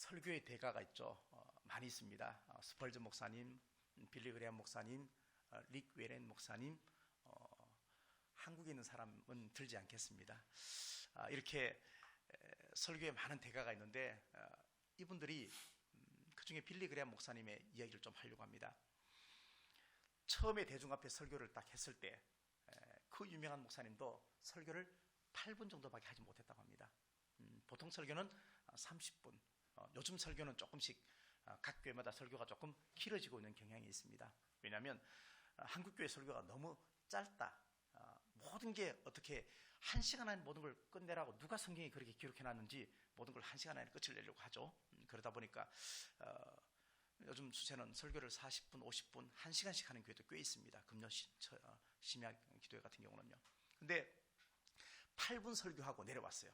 설교의 대가가 있죠. 많이 있습니다. 스펄전 목사님, 빌리 그레이엄 목사님, 릭 웨렌 목사님, 한국에 있는 사람은 들지 않겠습니다. 이렇게 설교에 많은 대가가 있는데 이분들이 그 중에 빌리 그레이엄 목사님의 이야기를 좀 하려고 합니다. 처음에 대중 앞에 설교를 딱 했을 때 그 유명한 목사님도 설교를 8분 정도밖에 하지 못했다고 합니다. 보통 설교는 30분, 요즘 설교는 조금씩 각 교회마다 설교가 조금 길어지고 있는 경향이 있습니다. 왜냐하면 한국 교회 설교가 너무 짧다. 모든 게 어떻게 1시간 안에 모든 걸 끝내라고 누가 성경에 그렇게 기록해놨는지 모든 걸 1시간 안에 끝을 내려고 하죠. 그러다 보니까 요즘 수세는 설교를 40분, 50분, 1시간씩 하는 교회도 꽤 있습니다. 금요 심야 기도회 같은 경우는요. 근데 8분 설교하고 내려왔어요.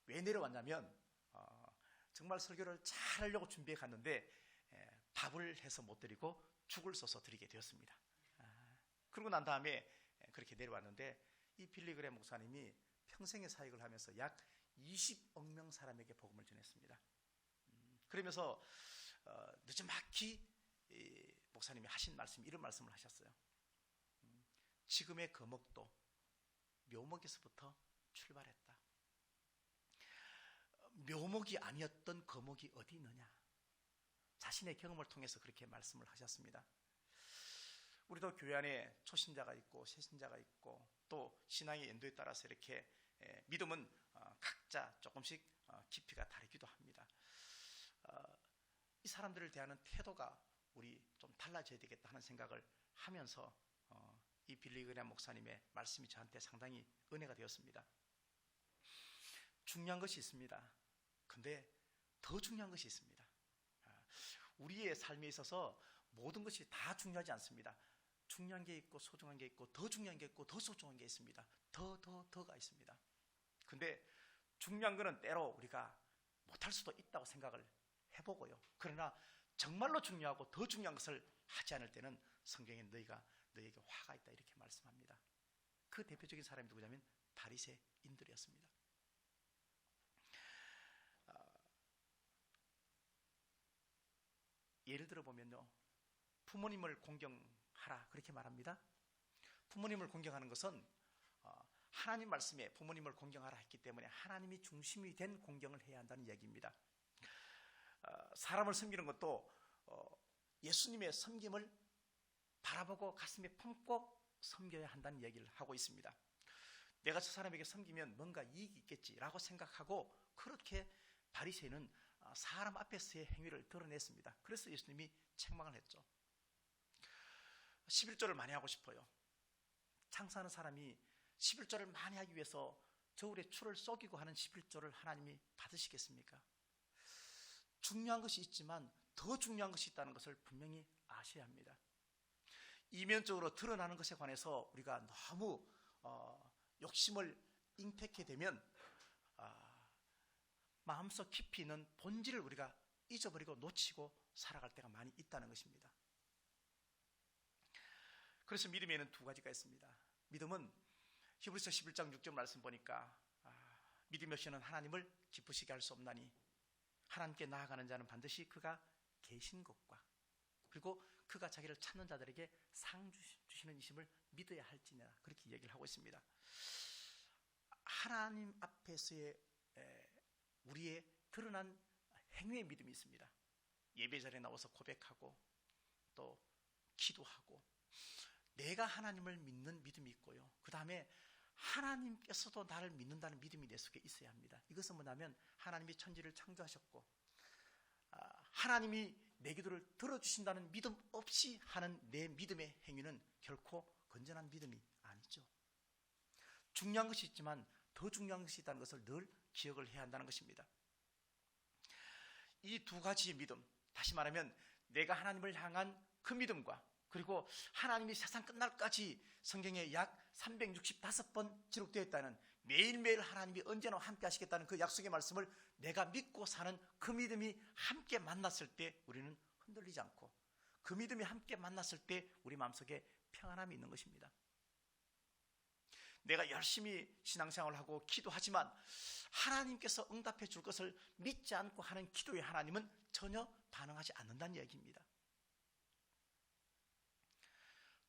왜 내려왔냐면 정말 설교를 잘 하려고 준비해 갔는데 밥을 해서 못 드리고 죽을 써서 드리게 되었습니다. 그러고 난 다음에 그렇게 내려왔는데 이 빌리 그레이엄 목사님이 평생의 사역을 하면서 약 20억 명 사람에게 복음을 전했습니다. 그러면서 늦지막히 목사님이 하신 말씀, 이런 말씀을 하셨어요. 지금의 거목도 묘목에서부터 출발했다. 묘목이 아니었던 거목이 어디 있느냐. 자신의 경험을 통해서 그렇게 말씀을 하셨습니다. 우리도 교회 안에 초신자가 있고 새신자가 있고 또 신앙의 연도에 따라서 이렇게 믿음은 각자 조금씩 깊이가 다르기도 합니다. 이 사람들을 대하는 태도가 우리 좀 달라져야 되겠다 하는 생각을 하면서 이 빌리 그레이엄 목사님의 말씀이 저한테 상당히 은혜가 되었습니다. 중요한 것이 있습니다. 근데 더 중요한 것이 있습니다. 우리의 삶에 있어서 모든 것이 다 중요하지 않습니다. 중요한 게 있고 소중한 게 있고 더 중요한 게 있고 더 소중한 게 있습니다. 더가 있습니다. 근데 중요한 거는 때로 우리가 못할 수도 있다고 생각을 해보고요. 그러나 정말로 중요하고 더 중요한 것을 하지 않을 때는 성경에 너에게 화가 있다 이렇게 말씀합니다. 그 대표적인 사람이 누구냐면 바리새인들이었습니다. 예를 들어 보면요, 부모님을 공경하라 그렇게 말합니다. 부모님을 공경하는 것은 하나님 말씀에 부모님을 공경하라 했기 때문에 하나님이 중심이 된 공경을 해야 한다는 이야기입니다. 사람을 섬기는 것도 예수님의 섬김을 바라보고 가슴에 품고 섬겨야 한다는 얘기를 하고 있습니다. 내가 저 사람에게 섬기면 뭔가 이익이 있겠지라고 생각하고 그렇게 바리새인은 사람 앞에서의 행위를 드러냈습니다. 그래서 예수님이 책망을 했죠. 11조를 많이 하고 싶어요. 장사하는 사람이 11조를 많이 하기 위해서 저울에 추를 쏘기고 하는 11조를 하나님이 받으시겠습니까? 중요한 것이 있지만 더 중요한 것이 있다는 것을 분명히 아셔야 합니다. 이면적으로 드러나는 것에 관해서 우리가 너무 욕심을 잉태케 되면 마음속 깊이 있는 본질을 우리가 잊어버리고 놓치고 살아갈 때가 많이 있다는 것입니다. 그래서 믿음에는 두 가지가 있습니다. 믿음은 히브리서 11장 6절 말씀 보니까 믿음이 없이는 하나님을 기쁘시게 할 수 없나니 하나님께 나아가는 자는 반드시 그가 계신 것과 그리고 그가 자기를 찾는 자들에게 상 주시는 이심을 믿어야 할지니라 그렇게 얘기를 하고 있습니다. 하나님 앞에서의 우리의 드러난 행위의 믿음이 있습니다. 예배 자리에 나와서 고백하고 또 기도하고 내가 하나님을 믿는 믿음이 있고요. 그 다음에 하나님께서도 나를 믿는다는 믿음이 내 속에 있어야 합니다. 이것은 뭐냐면 하나님이 천지를 창조하셨고 하나님이 내 기도를 들어주신다는 믿음 없이 하는 내 믿음의 행위는 결코 건전한 믿음이 아니죠. 중요한 것이 있지만 더 중요한 것이 있다는 것을 늘 기억을 해야 한다는 것입니다. 이 두 가지의 믿음, 다시 말하면 내가 하나님을 향한 그 믿음과 그리고 하나님이 세상 끝날까지 성경에 약 365번 기록되어 있다는 매일매일 하나님이 언제나 함께 하시겠다는 그 약속의 말씀을 내가 믿고 사는 그 믿음이 함께 만났을 때 우리는 흔들리지 않고 그 믿음이 함께 만났을 때 우리 마음속에 평안함이 있는 것입니다. 내가 열심히 신앙생활을 하고 기도하지만 하나님께서 응답해 줄 것을 믿지 않고 하는 기도에 하나님은 전혀 반응하지 않는다는 이야기입니다.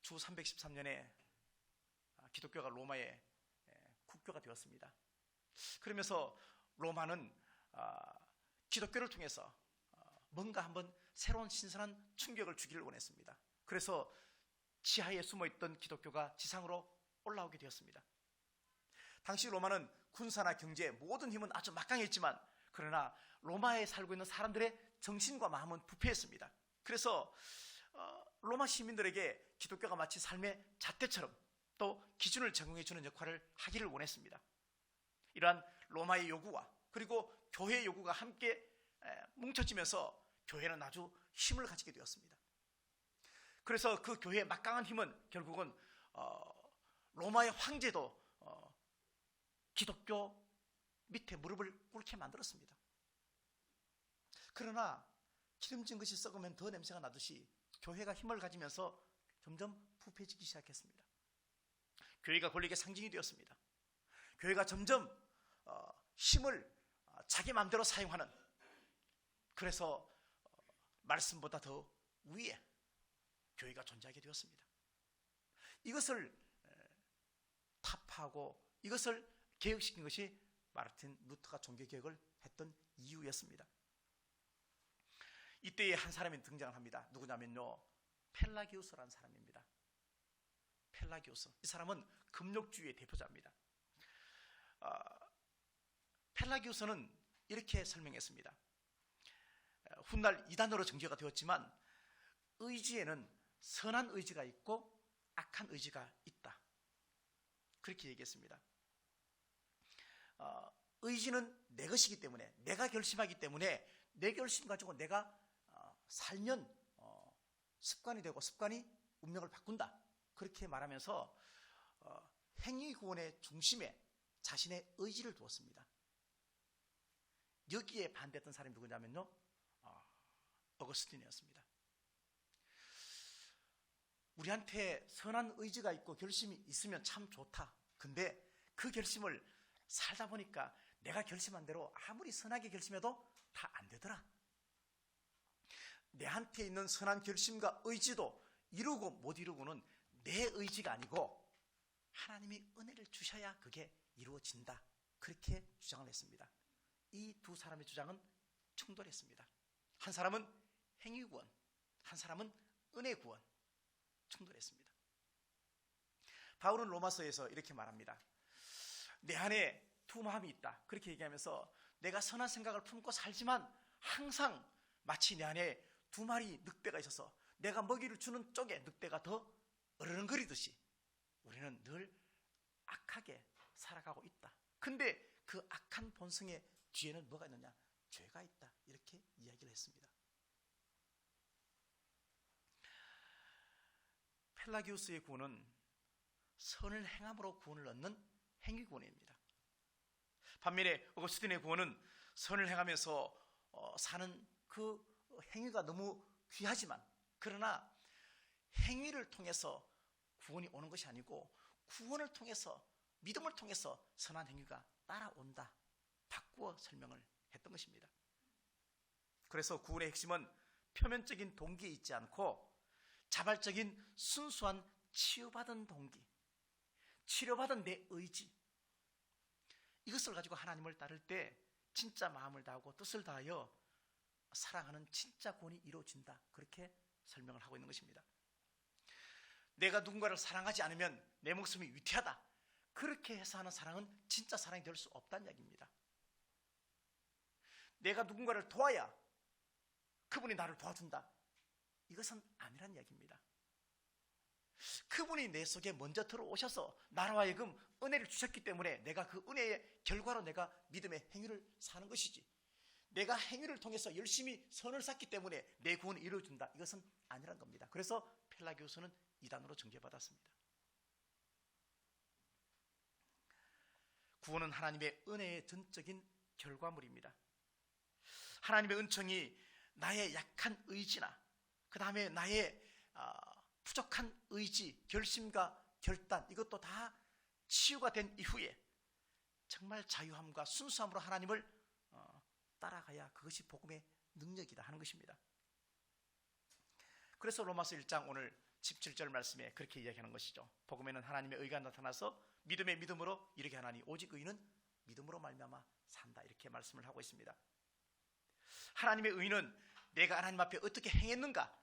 주 313년에 기독교가 로마의 국교가 되었습니다. 그러면서 로마는 기독교를 통해서 뭔가 한번 새로운 신선한 충격을 주기를 원했습니다. 그래서 지하에 숨어있던 기독교가 지상으로 올라오게 되었습니다. 당시 로마는 군사나 경제 모든 힘은 아주 막강했지만 그러나 로마에 살고 있는 사람들의 정신과 마음은 부패했습니다. 그래서 로마 시민들에게 기독교가 마치 삶의 잣대처럼 또 기준을 제공해 주는 역할을 하기를 원했습니다. 이러한 로마의 요구와 그리고 교회의 요구가 함께 뭉쳐지면서 교회는 아주 힘을 가지게 되었습니다. 그래서 그 교회의 막강한 힘은 결국은 로마의 황제도 기독교 밑에 무릎을 꿇게 만들었습니다. 그러나 기름진 것이 썩으면 더 냄새가 나듯이 교회가 힘을 가지면서 점점 부패해지기 시작했습니다. 교회가 권력의 상징이 되었습니다. 교회가 점점 힘을 자기 마음대로 사용하는, 그래서 말씀보다 더 위에 교회가 존재하게 되었습니다. 이것을 타파하고 이것을 개혁시킨 것이 마르틴 루터가 종교개혁을 했던 이유였습니다. 이때에 한 사람이 등장을 합니다. 누구냐면요, 펠라기우스라는 사람입니다. 펠라기우스, 이 사람은 금욕주의의 대표자입니다. 펠라기우스는 이렇게 설명했습니다. 훗날 이단으로 정죄가 되었지만 의지에는 선한 의지가 있고 악한 의지가 있다, 그렇게 얘기했습니다. 의지는 내 것이기 때문에, 내가 결심하기 때문에 내 결심 가지고 내가 살면 습관이 되고 습관이 운명을 바꾼다, 그렇게 말하면서 행위구원의 중심에 자신의 의지를 두었습니다. 여기에 반대했던 사람이 누구냐면요, 어거스틴이었습니다. 우리한테 선한 의지가 있고 결심이 있으면 참 좋다. 근데 그 결심을 살다 보니까 내가 결심한 대로 아무리 선하게 결심해도 다 안 되더라. 내한테 있는 선한 결심과 의지도 이루고 못 이루고는 내 의지가 아니고 하나님이 은혜를 주셔야 그게 이루어진다, 그렇게 주장을 했습니다. 이 두 사람의 주장은 충돌했습니다. 한 사람은 행위구원, 한 사람은 은혜구원, 충돌했습니다. 바울은 로마서에서 이렇게 말합니다. 내 안에 두 마음이 있다, 그렇게 얘기하면서 내가 선한 생각을 품고 살지만 항상 마치 내 안에 두 마리 늑대가 있어서 내가 먹이를 주는 쪽에 늑대가 더 어르렁거리듯이 우리는 늘 악하게 살아가고 있다. 근데 그 악한 본성의 뒤에는 뭐가 있느냐? 죄가 있다, 이렇게 이야기를 했습니다. 펠라기우스의 구원은 선을 행함으로 구원을 얻는 행위구원입니다. 반면에 어거스틴의 구원은 선을 행하면서 사는 그 행위가 너무 귀하지만, 그러나 행위를 통해서 구원이 오는 것이 아니고 구원을 통해서, 믿음을 통해서 선한 행위가 따라온다, 바꾸어 설명을 했던 것입니다. 그래서 구원의 핵심은 표면적인 동기에 있지 않고 자발적인 순수한 치유받은 동기, 치료받은 내 의지, 이것을 가지고 하나님을 따를 때 진짜 마음을 다하고 뜻을 다하여 사랑하는 진짜 구원이 이루어진다, 그렇게 설명을 하고 있는 것입니다. 내가 누군가를 사랑하지 않으면 내 목숨이 위태하다, 그렇게 해서 하는 사랑은 진짜 사랑이 될 수 없다는 이야기입니다. 내가 누군가를 도와야 그분이 나를 도와준다, 이것은 아니란 이야기입니다. 그분이 내 속에 먼저 들어오셔서 나로 하여금 은혜를 주셨기 때문에 내가 그 은혜의 결과로 내가 믿음의 행위를 사는 것이지, 내가 행위를 통해서 열심히 선을 쌓기 때문에 내 구원을 이루어준다, 이것은 아니란 겁니다. 그래서 펠라기우스는 이단으로 정죄받았습니다. 구원은 하나님의 은혜의 전적인 결과물입니다. 하나님의 은총이 나의 약한 의지나 그 다음에 나의 부족한 의지, 결심과 결단, 이것도 다 치유가 된 이후에 정말 자유함과 순수함으로 하나님을 따라가야 그것이 복음의 능력이다 하는 것입니다. 그래서 로마서 1장 오늘 17절 말씀에 그렇게 이야기하는 것이죠. 복음에는 하나님의 의가 나타나서 믿음의 믿음으로 이르게 하나니 오직 의는 믿음으로 말미암아 산다, 이렇게 말씀을 하고 있습니다. 하나님의 의는 내가 하나님 앞에 어떻게 행했는가,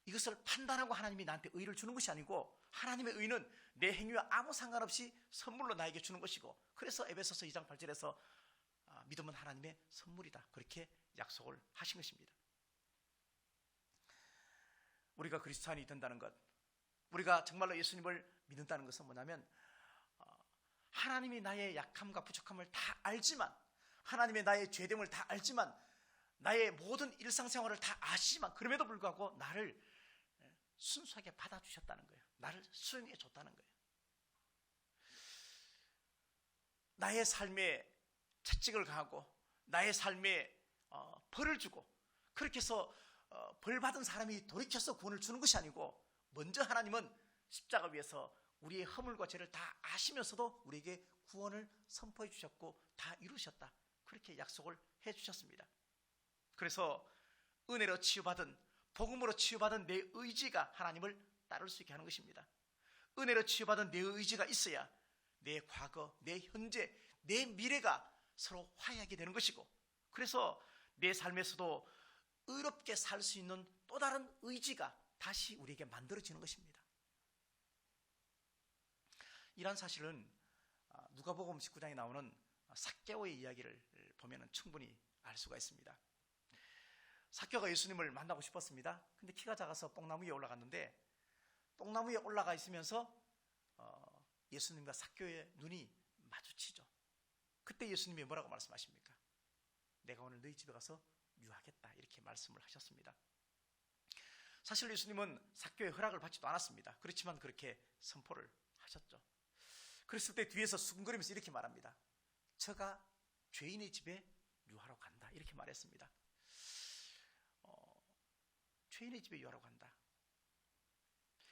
이것을 판단하고 하나님이 나한테 의를 주는 것이 아니고, 하나님의 의는 내 행위와 아무 상관없이 선물로 나에게 주는 것이고, 그래서 에베소서 2장 8절에서 믿음은 하나님의 선물이다, 그렇게 약속을 하신 것입니다. 우리가 그리스도인이 된다는 것, 우리가 정말로 예수님을 믿는다는 것은 뭐냐면, 하나님이 나의 약함과 부족함을 다 알지만, 하나님의 나의 죄됨을 다 알지만, 나의 모든 일상생활을 다 아시지만, 그럼에도 불구하고 나를 순수하게 받아주셨다는 거예요. 나를 수용해 줬다는 거예요. 나의 삶에 채찍을 가하고 나의 삶에 벌을 주고, 그렇게 해서 벌 받은 사람이 돌이켜서 구원을 주는 것이 아니고, 먼저 하나님은 십자가 위에서 우리의 허물과 죄를 다 아시면서도 우리에게 구원을 선포해 주셨고 다 이루셨다, 그렇게 약속을 해 주셨습니다. 그래서 은혜로 치유받은, 복음으로 치유받은 내 의지가 하나님을 따를 수 있게 하는 것입니다. 은혜로 치유받은 내 의지가 있어야 내 과거, 내 현재, 내 미래가 서로 화해하게 되는 것이고, 그래서 내 삶에서도 의롭게 살 수 있는 또 다른 의지가 다시 우리에게 만들어지는 것입니다. 이런 사실은 누가복음 19장에 나오는 삭개오의 이야기를 보면 충분히 알 수가 있습니다. 삭개오가 예수님을 만나고 싶었습니다. 근데 키가 작아서 뽕나무 위에 올라갔는데, 뽕나무 위에 올라가 있으면서 예수님과 삭개오의 눈이 마주치죠. 그때 예수님이 뭐라고 말씀하십니까? 내가 오늘 너희 집에 가서 유하겠다, 이렇게 말씀을 하셨습니다. 사실 예수님은 삭개오의 허락을 받지도 않았습니다. 그렇지만 그렇게 선포를 하셨죠. 그랬을 때 뒤에서 수근거리면서 이렇게 말합니다. 저가 죄인의 집에 유하러 간다, 이렇게 말했습니다. 죄인의 집에 유하러 간다.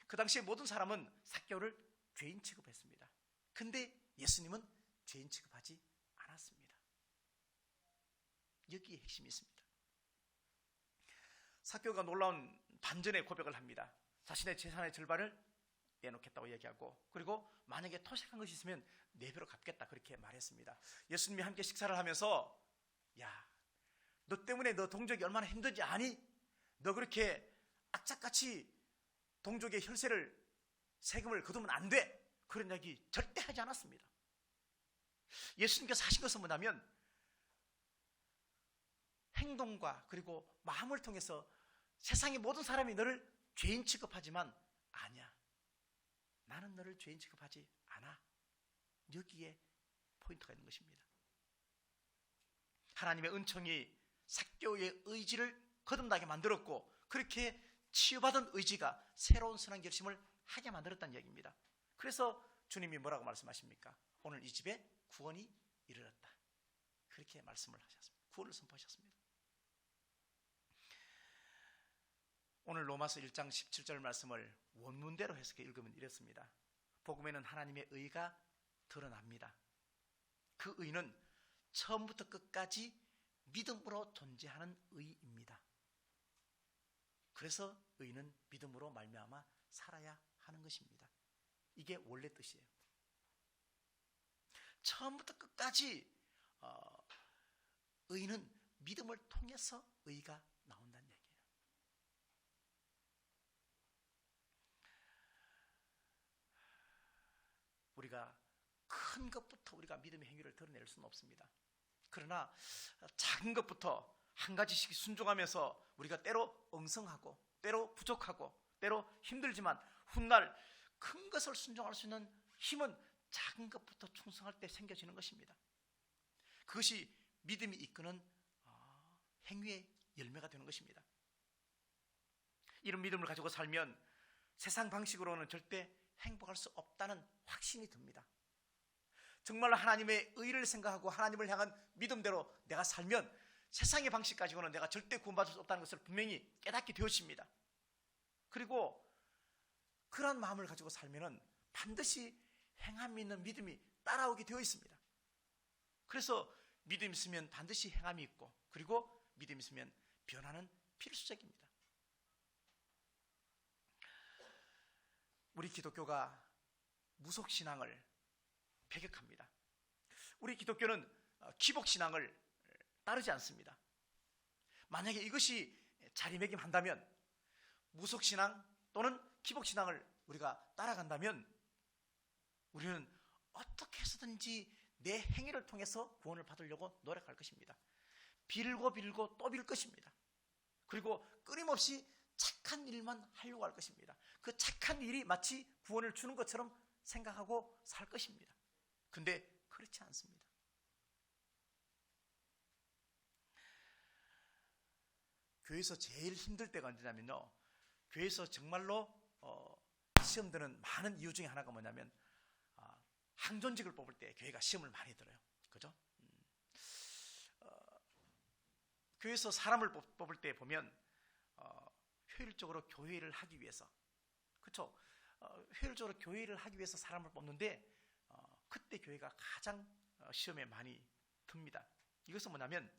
그 당시에 모든 사람은 삭개오를 죄인 취급했습니다. 근데 예수님은 죄인 취급하지 않았습니다. 여기에 핵심이 있습니다. 삭개오가 놀라운 반전의 고백을 합니다. 자신의 재산의 절반을 내놓겠다고 얘기하고, 그리고 만약에 토색한 것이 있으면 4배로 갚겠다, 그렇게 말했습니다. 예수님이 함께 식사를 하면서, 야, 너 때문에 너 동족이 얼마나 힘든지 아니? 너 그렇게 악착같이 동족의 혈세를, 세금을 거두면 안 돼, 그런 이야기 절대 하지 않았습니다. 예수님께서 하신 것은 뭐냐면, 행동과 그리고 마음을 통해서 세상의 모든 사람이 너를 죄인 취급하지만 아니야, 나는 너를 죄인 취급하지 않아, 여기에 포인트가 있는 것입니다. 하나님의 은총이 삭개오의 의지를 거듭나게 만들었고, 그렇게 치유받은 의지가 새로운 선한 결심을 하게 만들었다는 이야기입니다. 그래서 주님이 뭐라고 말씀하십니까? 오늘 이 집에 구원이 이르렀다, 그렇게 말씀을 하셨습니다. 구원을 선포하셨습니다. 오늘 로마서 1장 17절 말씀을 원문대로 해석해 읽으면 이렇습니다. 복음에는 하나님의 의가 드러납니다. 그 의는 처음부터 끝까지 믿음으로 존재하는 의입니다. 그래서 의는 믿음으로 말미암아 살아야 하는 것입니다. 이게 원래 뜻이에요. 처음부터 끝까지 의는 믿음을 통해서 의가 나온다는 얘기예요. 우리가 큰 것부터 우리가 믿음의 행위를 드러낼 수는 없습니다. 그러나 작은 것부터 한 가지씩 순종하면서 우리가 때로 엉성하고 때로 부족하고 때로 힘들지만 훗날 큰 것을 순종할 수 있는 힘은 작은 것부터 충성할 때 생겨지는 것입니다. 그것이 믿음이 이끄는 행위의 열매가 되는 것입니다. 이런 믿음을 가지고 살면 세상 방식으로는 절대 행복할 수 없다는 확신이 듭니다. 정말로 하나님의 의를 생각하고 하나님을 향한 믿음대로 내가 살면 세상의 방식 가지고는 내가 절대 구원받을 수 없다는 것을 분명히 깨닫게 되어집니다. 그리고 그런 마음을 가지고 살면은 반드시 행함이 있는 믿음이 따라오게 되어 있습니다. 그래서 믿음 있으면 반드시 행함이 있고, 그리고 믿음 있으면 변화는 필수적입니다. 우리 기독교가 무속신앙을 배격합니다. 우리 기독교는 기복신앙을 따르지 않습니다. 만약에 이것이 자리매김한다면, 무속신앙 또는 기복신앙을 우리가 따라간다면 우리는 어떻게 해서든지 내 행위를 통해서 구원을 받으려고 노력할 것입니다. 빌고 빌고 또 빌 것입니다. 그리고 끊임없이 착한 일만 하려고 할 것입니다. 그 착한 일이 마치 구원을 주는 것처럼 생각하고 살 것입니다. 근데 그렇지 않습니다. 교회에서 제일 힘들 때가 언제냐면요, 교회에서 정말로 시험 드는 많은 이유 중에 하나가 뭐냐면, 항존직을 뽑을 때 교회가 시험을 많이 들어요. 그죠? 교회에서 사람을 뽑을 때 보면 효율적으로 교회를 하기 위해서, 그렇죠? 효율적으로 교회를 하기 위해서 사람을 뽑는데 그때 교회가 가장 시험에 많이 듭니다. 이것은 뭐냐면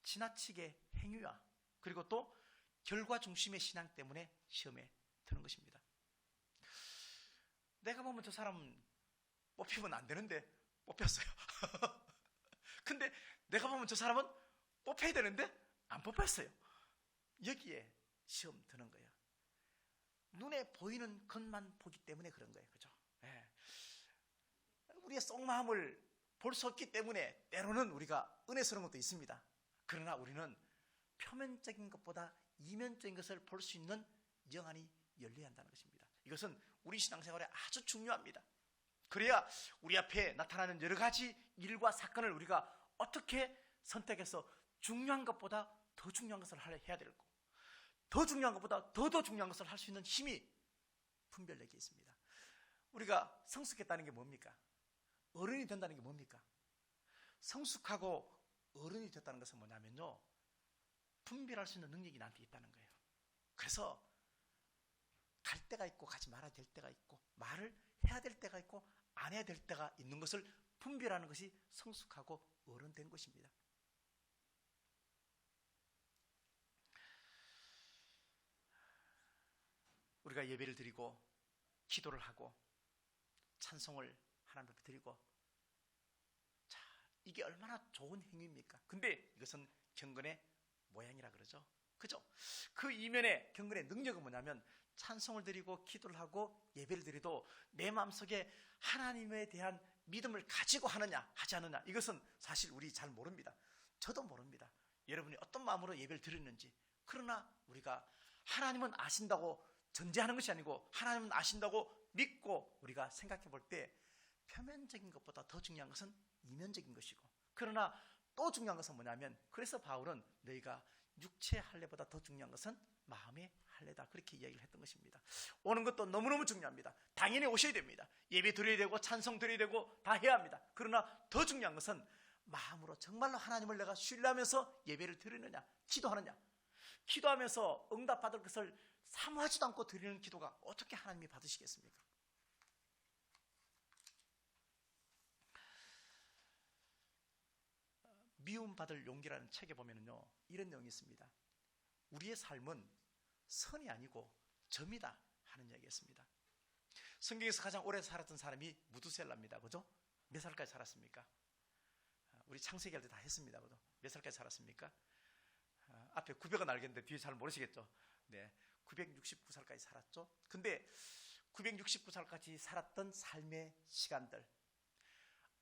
지나치게 행위와 그리고 또 결과 중심의 신앙 때문에 시험에 드는 것입니다. 내가 보면 저 사람 뽑히면 안 되는데 뽑혔어요. 근데 내가 보면 저 사람은 뽑혀야 되는데 안 뽑혔어요. 여기에 시험 드는 거예요. 눈에 보이는 것만 보기 때문에 그런 거예요. 그죠? 네. 우리의 속마음을 볼 수 없기 때문에 때로는 우리가 은혜스러운 것도 있습니다. 그러나 우리는 표면적인 것보다 이면적인 것을 볼 수 있는 영안이 열려야 한다는 것입니다. 이것은 우리 신앙생활에 아주 중요합니다. 그래야 우리 앞에 나타나는 여러 가지 일과 사건을 우리가 어떻게 선택해서 중요한 것보다 더 중요한 것을 해야 되고, 더 중요한 것보다 더 중요한 것을 할 수 있는 힘이 분별력에 있습니다. 우리가 성숙했다는 게 뭡니까? 어른이 된다는 게 뭡니까? 성숙하고 어른이 됐다는 것은 뭐냐면요, 분별할 수 있는 능력이 나한테 있다는 거예요. 그래서 갈 때가 있고 가지 말아야 될 때가 있고, 말을 해야 될 때가 있고 안 해야 될 때가 있는 것을 분별하는 것이 성숙하고 어른된 것입니다. 우리가 예배를 드리고 기도를 하고 찬송을 하나님 앞에 드리고, 자, 이게 얼마나 좋은 행위입니까? 근데 이것은 경건의 모양이라 그러죠. 그죠? 그 이면에 경건의 능력은 뭐냐면, 찬송을 드리고 기도를 하고 예배를 드려도 내 마음속에 하나님에 대한 믿음을 가지고 하느냐 하지 않느냐, 이것은 사실 우리 잘 모릅니다. 저도 모릅니다. 여러분이 어떤 마음으로 예배를 드리는지. 그러나 우리가 하나님은 아신다고 전제하는 것이 아니고, 하나님은 아신다고 믿고 우리가 생각해 볼 때 표면적인 것보다 더 중요한 것은 이면적인 것이고, 그러나 또 중요한 것은 뭐냐면, 그래서 바울은 너희가 육체 할례보다 더 중요한 것은 마음의 할례다, 그렇게 이야기를 했던 것입니다. 오는 것도 너무너무 중요합니다. 당연히 오셔야 됩니다. 예배 드려야 되고 찬송 드려야 되고 다 해야 합니다. 그러나 더 중요한 것은 마음으로 정말로 하나님을 내가 신뢰하면서 예배를 드리느냐, 기도하느냐. 기도하면서 응답받을 것을 사모하지도 않고 드리는 기도가 어떻게 하나님이 받으시겠습니까? 미움받을 용기라는 책에 보면요, 이런 내용이 있습니다. 우리의 삶은 선이 아니고 점이다 하는 이야기였습니다. 성경에서 가장 오래 살았던 사람이 무두셀라입니다. 그죠? 몇 살까지 살았습니까? 우리 창세기 할 때 다 했습니다. 그죠? 몇 살까지 살았습니까? 앞에 900은 알겠는데 뒤에 잘 모르시겠죠? 네, 969살까지 살았죠. 근데 969살까지 살았던 삶의 시간들,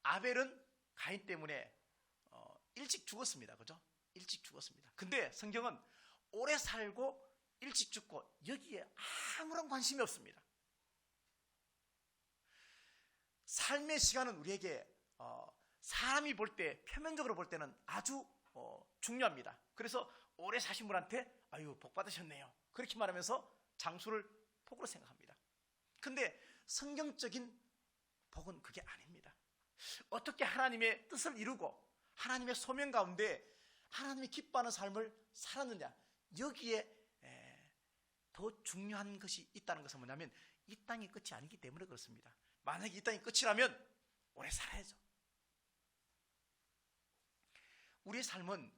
아벨은 가인 때문에 일찍 죽었습니다. 그죠? 일찍 죽었습니다. 근데 성경은 오래 살고 일찍 죽고 여기에 아무런 관심이 없습니다. 삶의 시간은 우리에게 사람이 볼 때, 표면적으로 볼 때는 아주 중요합니다. 그래서 오래 사신 분한테 아유 복 받으셨네요, 그렇게 말하면서 장수를 복으로 생각합니다. 근데 성경적인 복은 그게 아닙니다. 어떻게 하나님의 뜻을 이루고 하나님의 소명 가운데 하나님이 기뻐하는 삶을 살았느냐, 여기에 더 중요한 것이 있다는 것은 뭐냐면, 이 땅이 끝이 아니기 때문에 그렇습니다. 만약에 이 땅이 끝이라면 오래 살아야죠. 우리의 삶은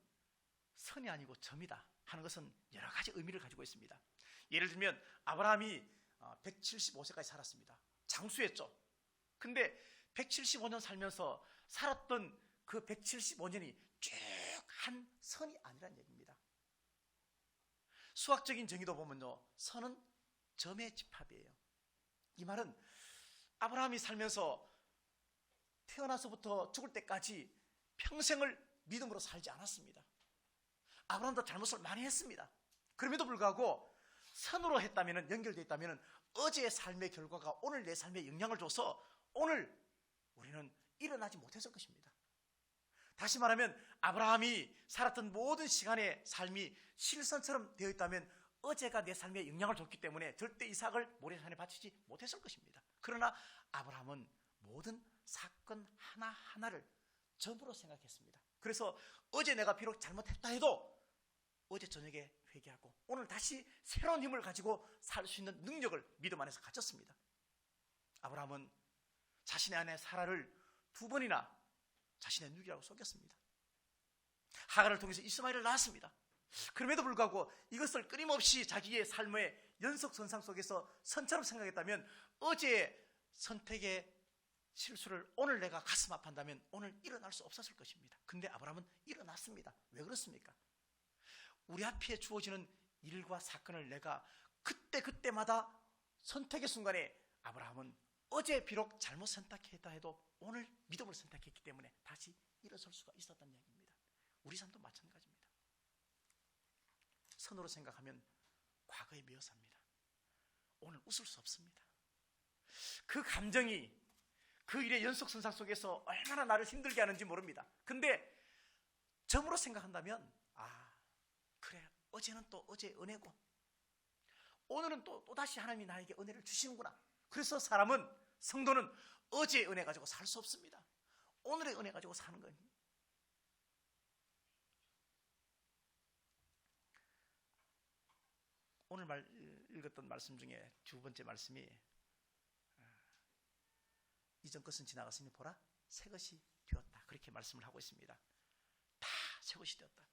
선이 아니고 점이다 하는 것은 여러 가지 의미를 가지고 있습니다. 예를 들면 아브라함이 175세까지 살았습니다. 장수했죠. 근데 175년 살면서 살았던 그 175년이 쭉 한 선이 아니란 얘기입니다. 수학적인 정의도 보면요, 선은 점의 집합이에요. 이 말은 아브라함이 살면서 태어나서부터 죽을 때까지 평생을 믿음으로 살지 않았습니다. 아브라함도 잘못을 많이 했습니다. 그럼에도 불구하고 선으로 했다면, 연결되어 있다면 어제의 삶의 결과가 오늘 내 삶에 영향을 줘서 오늘 우리는 일어나지 못했을 것입니다. 다시 말하면 아브라함이 살았던 모든 시간의 삶이 실선처럼 되어 있다면 어제가 내 삶에 영향을 줬기 때문에 절대 이삭을 모래산에 바치지 못했을 것입니다. 그러나 아브라함은 모든 사건 하나하나를 점으로 생각했습니다. 그래서 어제 내가 비록 잘못했다 해도 어제 저녁에 회개하고 오늘 다시 새로운 힘을 가지고 살 수 있는 능력을 믿음 안에서 가졌습니다. 아브라함은 자신의 아내 사라를 2번이나 자신의 누이라고 속였습니다. 하갈을 통해서 이스마엘을 낳았습니다. 그럼에도 불구하고 이것을 끊임없이 자기의 삶의 연속선상 속에서 선처럼 생각했다면 어제의 선택의 실수를 오늘 내가 가슴 아파한다면 오늘 일어날 수 없었을 것입니다. 근데 아브라함은 일어났습니다. 왜 그렇습니까? 우리 앞에 주어지는 일과 사건을 내가 그때마다 선택의 순간에 아브라함은 어제 비록 잘못 선택했다 해도 오늘 믿음을 선택했기 때문에 다시 일어설 수가 있었다는 이야기입니다. 우리 삶도 마찬가지입니다. 선으로 생각하면 과거에 미워삽니다. 오늘 웃을 수 없습니다. 그 감정이 그 일의 연속선상 속에서 얼마나 나를 힘들게 하는지 모릅니다. 근데 점으로 생각한다면 그래, 어제는 또 어제의 은혜고 오늘은 또다시 하나님이 나에게 은혜를 주시는구나. 그래서 성도는 어제의 은혜 가지고 살 수 없습니다. 오늘의 은혜 가지고 사는 거예요. 오늘 읽었던 말씀 중에 2번째 말씀이 이전 것은 지나갔으니 보라 새 것이 되었다. 그렇게 말씀을 하고 있습니다. 다 새 것이 되었다.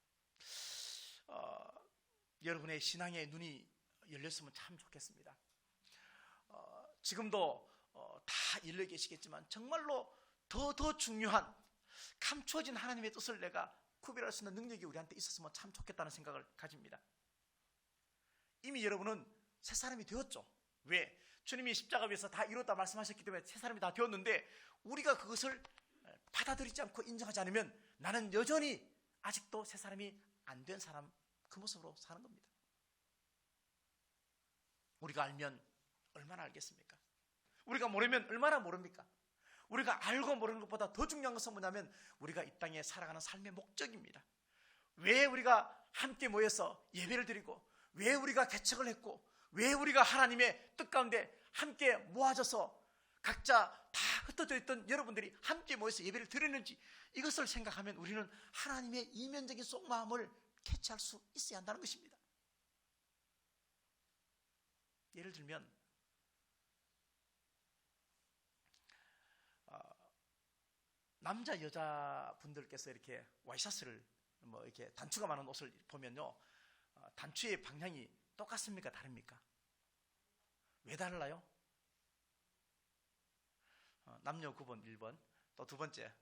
여러분의 신앙의 눈이 열렸으면 참 좋겠습니다. 지금도 다 열려 계시겠지만 정말로 더 중요한 감추어진 하나님의 뜻을 내가 구별할 수 있는 능력이 우리한테 있었으면 참 좋겠다는 생각을 가집니다. 이미 여러분은 새 사람이 되었죠. 왜? 주님이 십자가 위에서 다 이뤘다 말씀하셨기 때문에 새 사람이 다 되었는데 우리가 그것을 받아들이지 않고 인정하지 않으면 나는 여전히 아직도 새 사람이 안 된 사람, 그 모습으로 사는 겁니다. 우리가 알면 얼마나 알겠습니까? 우리가 모르면 얼마나 모릅니까? 우리가 알고 모르는 것보다 더 중요한 것은 뭐냐면 우리가 이 땅에 살아가는 삶의 목적입니다. 왜 우리가 함께 모여서 예배를 드리고 왜 우리가 개척을 했고 왜 우리가 하나님의 뜻 가운데 함께 모아져서 각자 다 흩어져 있던 여러분들이 함께 모여서 예배를 드리는지 이것을 생각하면 우리는 하나님의 이면적인 속마음을 캐치할 수 있어야 한다는 것입니다. 예를 들면 남자 여자 분들께서 이렇게 와이셔츠를 이렇게 단추가 많은 옷을 보면요, 단추의 방향이 똑같습니까? 다릅니까? 왜 달라요? 남녀 구분 1번. 또 2번째,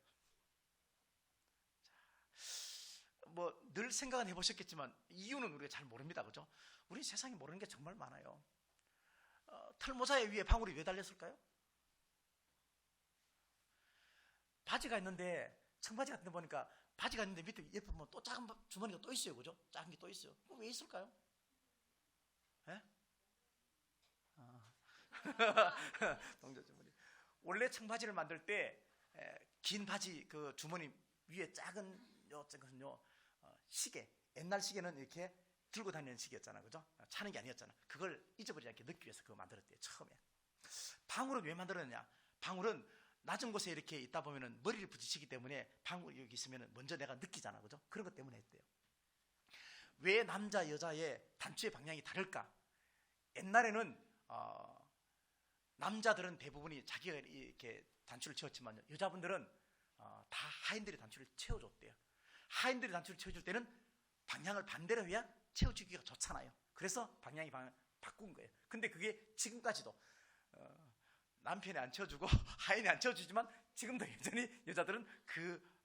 늘 생각은 해보셨겠지만 이유는 우리가 잘 모릅니다. 그죠? 우리 세상에 모르는 게 정말 많아요. 털모자에 위에 방울이 왜 달렸을까요? 바지가 있는데 청바지 같은 데 보니까 바지가 있는데 밑에 옆에 보면 또 작은 주머니가 또 있어요. 그죠? 작은 게 또 있어요. 왜 있을까요? 예? 동전 주머니. 원래 청바지를 만들 때 긴 바지 그 주머니 위에 작은 요거는요 시계, 옛날 시계는 이렇게 들고 다니는 시계였잖아, 그죠? 차는 게 아니었잖아. 그걸 잊어버리지 않게 넣기 위해서 그거 만들었대요, 처음에. 방울은 왜 만들었느냐? 방울은 낮은 곳에 이렇게 있다 보면은 머리를 부딪히기 때문에 방울이 여기 있으면은 먼저 내가 느끼잖아, 그죠? 그런 것 때문에 했대요. 왜 남자 여자의 단추의 방향이 다를까? 옛날에는 남자들은 대부분이 자기가 이렇게 단추를 채웠지만 여자분들은 다 하인들이 단추를 채워줬대요. 하인들이 단추를 채워줄 때는 방향을 반대로 해야 채워주기가 좋잖아요. 그래서 방향이 바꾼 거예요. 근데 그게 지금까지도 남편이 안 채워주고 하인이 안 채워주지만 지금도 여전히 여자들은 그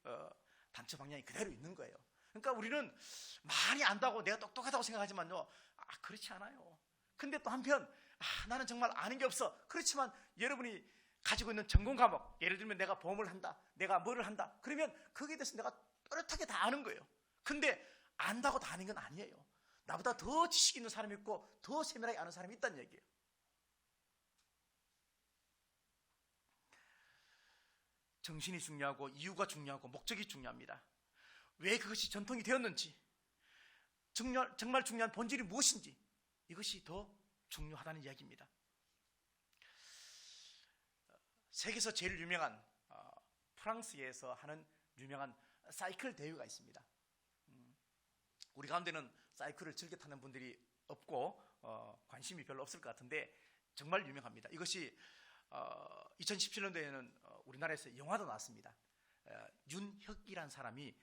단추 방향이 그대로 있는 거예요. 그러니까 우리는 많이 안다고 내가 똑똑하다고 생각하지만요, 그렇지 않아요. 근데 또 한편 나는 정말 아는 게 없어. 그렇지만 여러분이 가지고 있는 전공 과목, 예를 들면 내가 보험을 한다, 내가 뭐를 한다, 그러면 거기에 대해서 내가 또렷하게 다 아는 거예요. 근데 안다고 다 아는 건 아니에요. 나보다 더 지식 있는 사람이 있고 더 세밀하게 아는 사람이 있다는 얘기예요. 정신이 중요하고 이유가 중요하고 목적이 중요합니다. 왜 그것이 전통이 되었는지, 정말 중요한 본질이 무엇인지, 이것이 더 중요하다는 이야기입니다. 세계에서 제일 유명한 프랑스에서 하는 유명한 사이클 대회가 있습니다. 우리 가운데는 사이클을 즐겨 타는 분들이 없고 관심이 별로 없을 것 같은데 정말 유명합니다. 이것이 2017년도에는 우리나라에서 영화도 나왔습니다. 윤혁이라는 사람이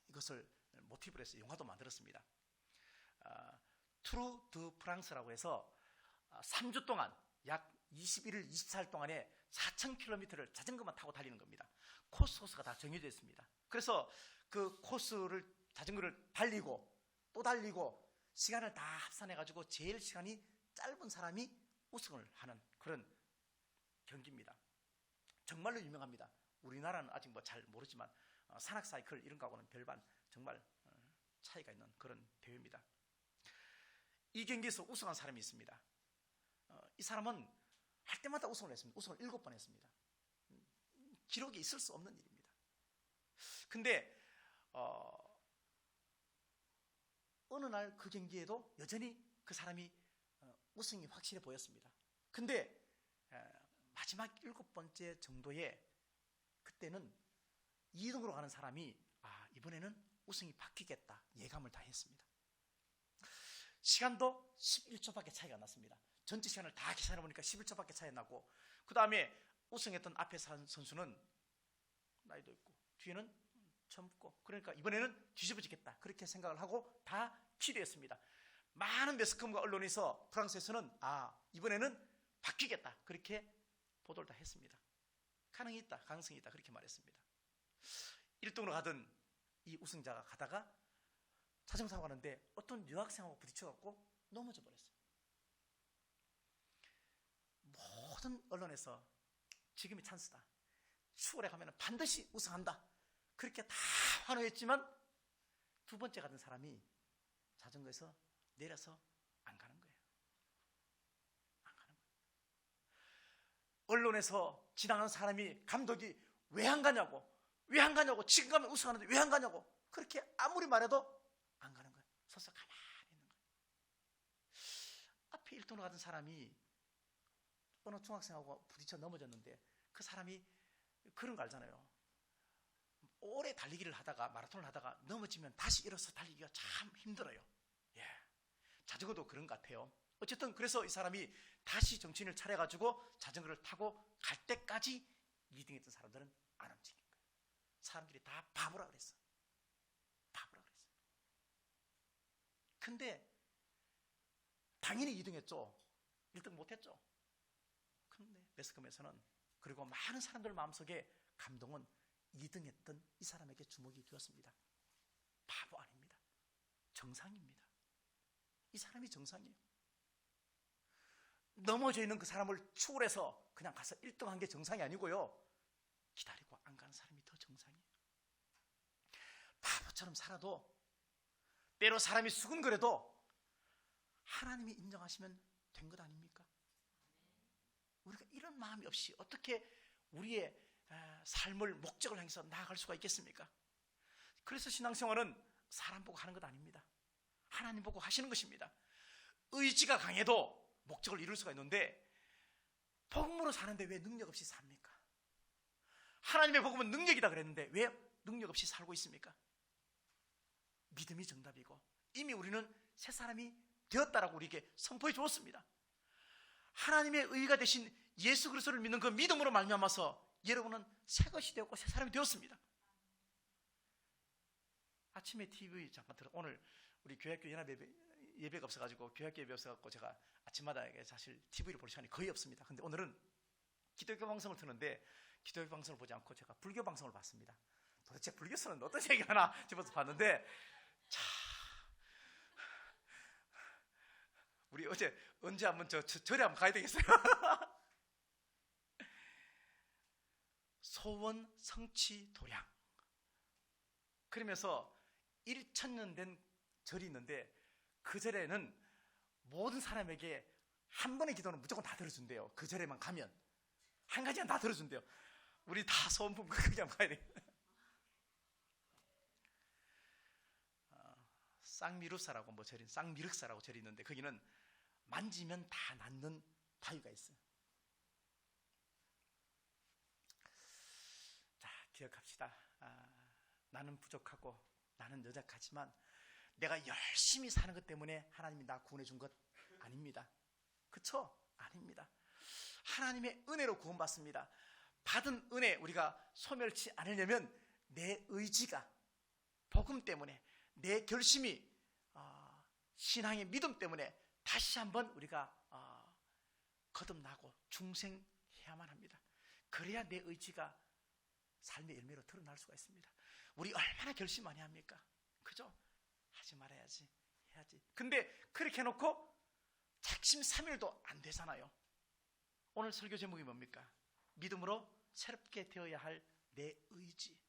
이것을 모티브로 해서 영화도 만들었습니다. 투르 드 프랑스라고 해서 3주 동안 약 21일 24일 동안에 4,000km를 자전거만 타고 달리는 겁니다. 코스가 다 정해져 있습니다. 그래서 그 코스를 자전거를 달리고 또 달리고 시간을 다 합산해가지고 제일 시간이 짧은 사람이 우승을 하는 그런 경기입니다. 정말로 유명합니다. 우리나라는 아직 뭐 잘 모르지만 산악 사이클 이런 거하고는 별반 정말 차이가 있는 그런 대회입니다. 이 경기에서 우승한 사람이 있습니다. 이 사람은 할 때마다 우승을 했습니다. 우승을 7번 했습니다. 기록이 있을 수 없는 일입니다. 근데 어느 날 그 경기에도 여전히 그 사람이 우승이 확실해 보였습니다. 근데 마지막 7번째 정도에 그때는 2등으로 가는 사람이 이번에는 우승이 바뀌겠다 예감을 다 했습니다. 시간도 11초밖에 차이가 안 났습니다. 전체 시간을 다 계산해 보니까 11초밖에 차이 나고, 그 다음에 우승했던 앞에 산 선수는 나이도 있고 뒤에는 젊고, 그러니까 이번에는 뒤집어지겠다 그렇게 생각을 하고 다 기대했습니다. 많은 매스컴과 언론에서 프랑스에서는 이번에는 바뀌겠다 그렇게 보도를 다 했습니다. 가능성이 있다 그렇게 말했습니다. 1등으로 가던 이 우승자가 가다가 자전거 가는데 어떤 여학생하고 부딪혀갖고 넘어져 버렸어요. 모든 언론에서 지금이 찬스다, 추월에 가면 반드시 우승한다 그렇게 다 환호했지만 두 번째 가던 사람이 자전거에서 내려서 안 가는 거예요. 안 가는 거예요. 언론에서 지나가는 사람이, 감독이 왜 안 가냐고 지금 가면 우승하는데 왜 안 가냐고 그렇게 아무리 말해도 안 가는 거예요. 서서 가만히 있는 거예요. 앞에 1등으로 가던 사람이 어느 중학생하고 부딪혀 넘어졌는데 그 사람이 그런 거 알잖아요. 오래 달리기를 하다가 마라톤을 하다가 넘어지면 다시 일어서 달리기가 참 힘들어요. 자전거도 그런 것 같아요. 어쨌든 그래서 이 사람이 다시 정신을 차려가지고 자전거를 타고 갈 때까지 2등했던 사람들은 안 움직인 거예요. 사람들이 다 바보라 그랬어. 근데 당연히 2등했죠. 1등 못했죠. 근데 매스컴에서는, 그리고 많은 사람들 마음속에 감동은 2등했던 이 사람에게 주목이 되었습니다. 바보 아닙니다. 정상입니다. 이 사람이 정상이에요. 넘어져 있는 그 사람을 추월해서 그냥 가서 1등한 게 정상이 아니고요, 기다리고 안 가는 사람이 더 정상이에요. 바보처럼 살아도, 때로 사람이 수근거려도 하나님이 인정하시면 된 것 아닙니까? 우리가 이런 마음이 없이 어떻게 우리의 삶을 목적을 향해서 나아갈 수가 있겠습니까? 그래서 신앙생활은 사람 보고 하는 것 아닙니다. 하나님 보고 하시는 것입니다. 의지가 강해도 목적을 이룰 수가 있는데, 복음으로 사는데 왜 능력 없이 삽니까? 하나님의 복음은 능력이다 그랬는데 왜 능력 없이 살고 있습니까? 믿음이 정답이고 이미 우리는 새 사람이 되었다라고 우리에게 선포해 주었습니다. 하나님의 의가 되신 예수 그리스도를 믿는 그 믿음으로 말미암아서 여러분은 새 것이 되었고 새 사람이 되었습니다. 아침에 TV 잠깐 들어. 오늘 우리 교회학교 연합 예배가 없어가지고 교회학교 예배 없어가지고 제가 아침마다 사실 TV를 볼 시간이 거의 없습니다. 근데 오늘은 기독교 방송을 트는데 기독교 방송을 보지 않고 제가 불교 방송을 봤습니다. 도대체 불교에서는 어떤 얘기가 하나 싶어서 봤는데, 자, 우리 언제 한번 절에 한번 가야 되겠어요? 소원 성취 도량. 그러면서 1,000년 된 절이 있는데 그 절에는 모든 사람에게 한 번의 기도는 무조건 다 들어준대요. 그 절에만 가면 한 가지는 다 들어준대요. 우리 다 소원 품고 거기 한번 가야 돼요. 쌍미륵사라고 쌍미륵사라고 절이 있는데 거기는 만지면 다 낫는 바위가 있어요. 자, 기억합시다. 나는 부족하고 나는 연약하지만 내가 열심히 사는 것 때문에 하나님이 나 구원해 준 것 아닙니다. 그쵸? 아닙니다. 하나님의 은혜로 구원받습니다. 받은 은혜 우리가 소멸치 않으려면 내 의지가 복음 때문에 내 결심이 신앙의 믿음 때문에 다시 한번 우리가 거듭나고 중생해야만 합니다. 그래야 내 의지가 삶의 열매로 드러날 수가 있습니다. 우리 얼마나 결심 많이 합니까? 그죠? 하지 말아야지, 해야지. 근데 그렇게 해놓고 작심삼일도 안 되잖아요. 오늘 설교 제목이 뭡니까? 믿음으로 새롭게 되어야 할 내 의지.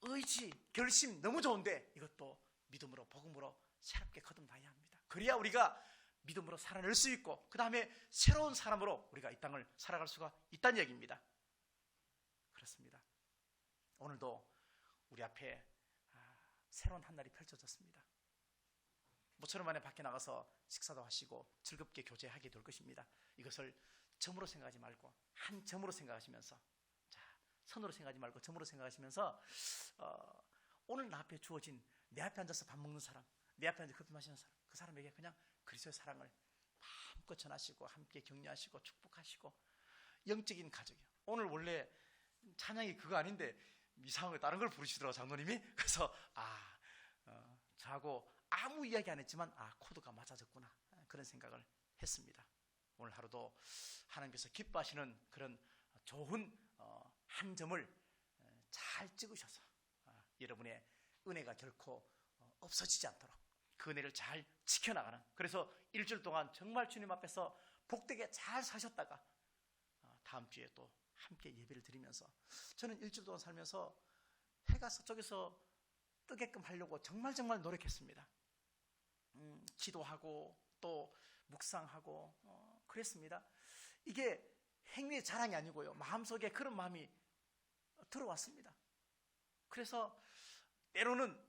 의지, 결심 너무 좋은데 이것도 믿음으로 복음으로 새롭게 거듭나야 합니다. 그래야 우리가 믿음으로 살아낼 수 있고 그 다음에 새로운 사람으로 우리가 이 땅을 살아갈 수가 있다는 얘기입니다. 그렇습니다. 오늘도 우리 앞에 새로운 한 날이 펼쳐졌습니다. 모처럼 만에 밖에 나가서 식사도 하시고 즐겁게 교제하게 될 것입니다. 이것을 점으로 생각하지 말고 한 점으로 생각하시면서, 자, 선으로 생각하지 말고 점으로 생각하시면서 오늘 나 앞에 주어진 내 앞에 앉아서 밥 먹는 사람, 내 앞에 앉아서 커피 마시는 사람, 그 사람에게 그냥 그리스도의 사랑을 마음껏 전하시고 함께 격려하시고 축복하시고 영적인 가족이요. 오늘 원래 찬양이 그거 아닌데 이상하게 다른 걸 부르시더라고요, 장로님이. 그래서 저하고 아무 이야기 안 했지만 코드가 맞아졌구나, 그런 생각을 했습니다. 오늘 하루도 하나님께서 기뻐하시는 그런 좋은 한 점을 잘 찍으셔서 여러분의 은혜가 결코 없어지지 않도록 그 은혜를 잘 지켜나가는, 그래서 일주일 동안 정말 주님 앞에서 복되게 잘 사셨다가 다음 주에 또 함께 예배를 드리면서, 저는 일주일 동안 살면서 해가 서쪽에서 뜨게끔 하려고 정말 노력했습니다. 기도하고 또 묵상하고 그랬습니다. 이게 행위의 자랑이 아니고요, 마음속에 그런 마음이 들어왔습니다. 그래서 때로는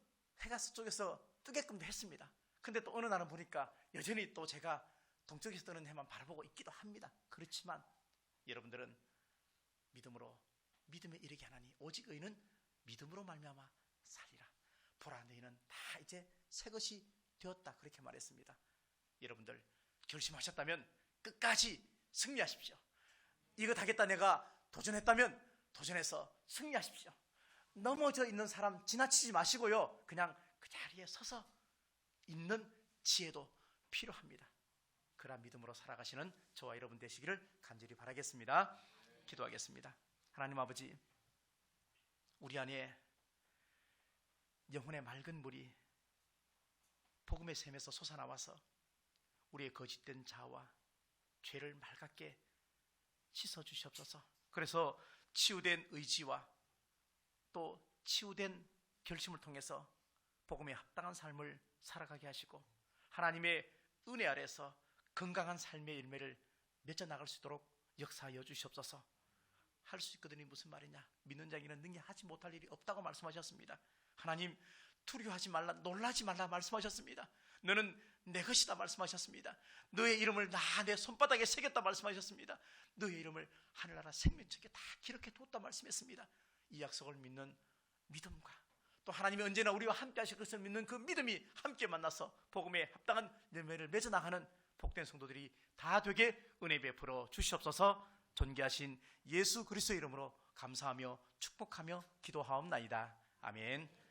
해가 서쪽에서 뜨게끔도 했습니다. 근데 또 어느 날은 보니까 여전히 또 제가 동쪽에서 뜨는 해만 바라보고 있기도 합니다. 그렇지만 여러분들은 믿음으로 믿음에 이르게 하나니 오직 의는 믿음으로 말미암아 살리라. 보라, 너희는 다 이제 새 것이 되었다, 그렇게 말했습니다. 여러분들 결심하셨다면 끝까지 승리하십시오. 이거 하겠다 내가 도전했다면 도전해서 승리하십시오. 넘어져 있는 사람 지나치지 마시고요, 그냥 그 자리에 서서 있는 지혜도 필요합니다. 그러한 믿음으로 살아가시는 저와 여러분 되시기를 간절히 바라겠습니다. 기도하겠습니다. 하나님 아버지, 우리 안에 영혼의 맑은 물이 복음의 샘에서 솟아나와서 우리의 거짓된 자아와 죄를 맑게 씻어주시옵소서. 그래서 치유된 의지와 또 치유된 결심을 통해서 복음에 합당한 삶을 살아가게 하시고 하나님의 은혜 아래서 건강한 삶의 열매를 맺어 나갈 수 있도록 역사하여 주시옵소서. 할 수 있거든요. 무슨 말이냐? 믿는 자에게는 능히 하지 못할 일이 없다고 말씀하셨습니다. 하나님, 두려워하지 말라, 놀라지 말라 말씀하셨습니다. 너는 내 것이다 말씀하셨습니다. 너의 이름을 내 손바닥에 새겼다 말씀하셨습니다. 너의 이름을 하늘나라 생명책에 다 기록해 두었다 말씀했습니다. 이 약속을 믿는 믿음과 또 하나님이 언제나 우리와 함께 하실 것을 믿는 그 믿음이 함께 만나서 복음에 합당한 열매를 맺어 나가는 복된 성도들이 다 되게 은혜 베풀어 주시옵소서. 존귀하신 예수 그리스도의 이름으로 감사하며 축복하며 기도하옵나이다. 아멘.